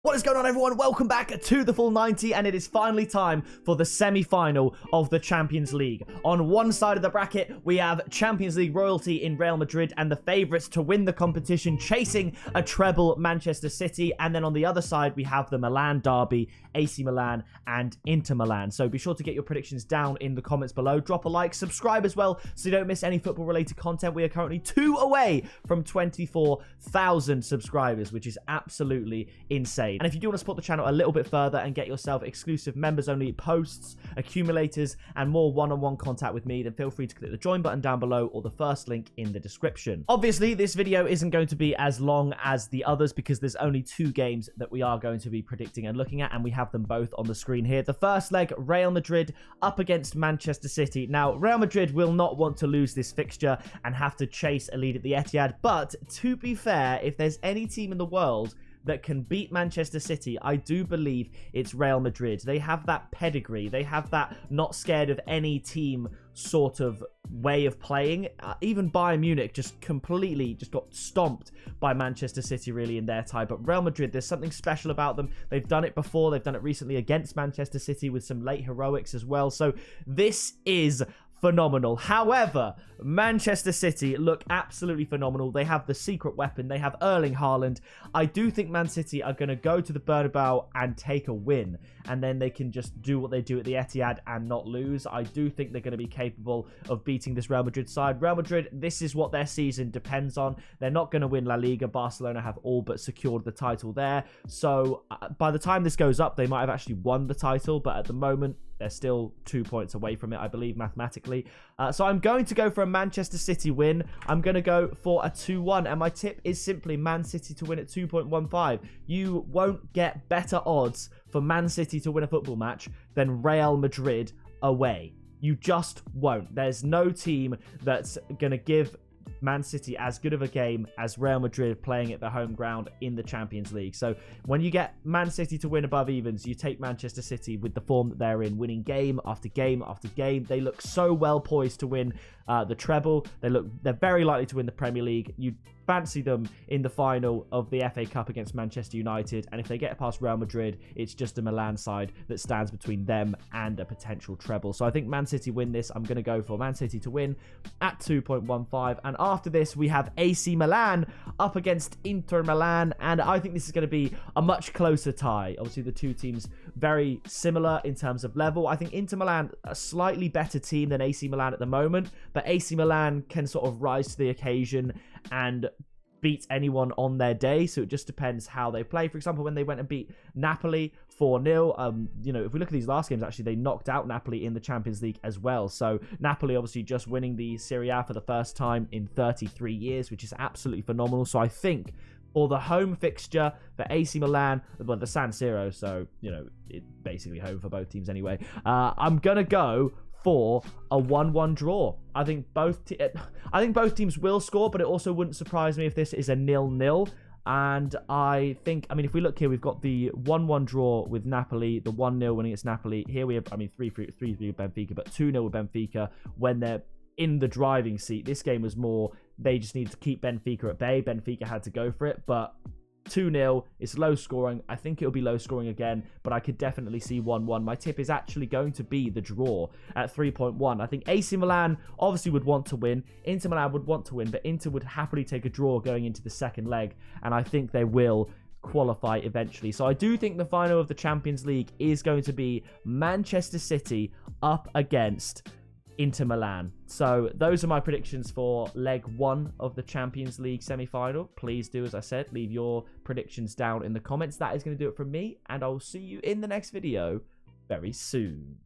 What is going on, everyone? Welcome back to the Full 90, and it is finally time for the semi-final of the Champions League. On one side of the bracket, we have Champions League royalty in Real Madrid and the favourites to win the competition, chasing a treble, Manchester City. And then on the other side, we have the Milan derby, AC Milan and Inter Milan. So be sure to get your predictions down in the comments below. Drop a like, subscribe as well, so you don't miss any football-related content. We are currently 2 away from 24,000 subscribers, which is absolutely insane. And if you do want to support the channel a little bit further and get yourself exclusive members-only posts, accumulators, and more one-on-one contact with me, then feel free to click the join button down below or the first link in the description. Obviously, this video isn't going to be as long as the others because there's only 2 games that we are going to be predicting and looking at, and we have them both on the screen here. The first leg, Real Madrid up against Manchester City. Now, Real Madrid will not want to lose this fixture and have to chase a lead at the Etihad, but to be fair, if there's any team in the world that can beat Manchester City, I do believe it's Real Madrid. They have that pedigree. They have that not scared of any team sort of way of playing. Even Bayern Munich just got stomped by Manchester City really in their tie. But Real Madrid, there's something special about them. They've done it before. They've done it recently against Manchester City with some late heroics as well. So this is phenomenal. However, Manchester City look absolutely phenomenal. They have the secret weapon. They have Erling Haaland. I do think Man City are going to go to the Bernabeu and take a win, and then they can just do what they do at the Etihad and not lose. I do think they're going to be capable of beating this Real Madrid side. Real Madrid, this is what their season depends on. They're not going to win La Liga. Barcelona have all but secured the title there. So by the time this goes up, they might have actually won the title, but at the moment, they're still 2 points away from it, I believe, mathematically. So I'm going to go for a Manchester City win. I'm going to go for a 2-1. And my tip is simply Man City to win at 2.15. You won't get better odds for Man City to win a football match than Real Madrid away. You just won't. There's no team that's going to give Man City as good of a game as Real Madrid playing at their home ground in the Champions League. So when you get Man City to win above evens, you take Manchester City with the form that they're in, winning game after game after game. They look so well poised to win the treble. They're very likely to win the Premier League. You fancy them in the final of the FA Cup against Manchester United, and if they get past Real Madrid, it's just a Milan side that stands between them and a potential treble. So I think Man City win this. I'm going to go for Man City to win at 2.15, and after this we have AC Milan up against Inter Milan, and I think this is going to be a much closer tie. Obviously the two teams very similar in terms of level. I think Inter Milan a slightly better team than AC Milan at the moment, but AC Milan can sort of rise to the occasion and beat anyone on their day. So it just depends how they play. For example, when they went and beat Napoli 4-0, if we look at these last games, actually, they knocked out Napoli in the Champions League as well. So Napoli obviously just winning the Serie A for the first time in 33 years, which is absolutely phenomenal. So I think for the home fixture for AC Milan, well, the San Siro, so, it's basically home for both teams anyway. I'm going to go for a 1-1 draw. I think both teams will score, but it also wouldn't surprise me if this is a 0-0. And I think, if we look here, we've got the 1-1 draw with Napoli, the 1-0 winning against Napoli. Here we have, 3-3 with Benfica, but 2-0 with Benfica when they're in the driving seat. This game was more, they just needed to keep Benfica at bay. Benfica had to go for it, but 2-0, it's low scoring. I think it'll be low scoring again, but I could definitely see 1-1. My tip is actually going to be the draw at 3.1. I think AC Milan obviously would want to win. Inter Milan would want to win, but Inter would happily take a draw going into the second leg, and I think they will qualify eventually. So I do think the final of the Champions League is going to be Manchester City up against Inter Milan. So those are my predictions for leg 1 of the Champions League semi-final. Please do, as I said, leave your predictions down in the comments. That is going to do it from me, and I will see you in the next video very soon.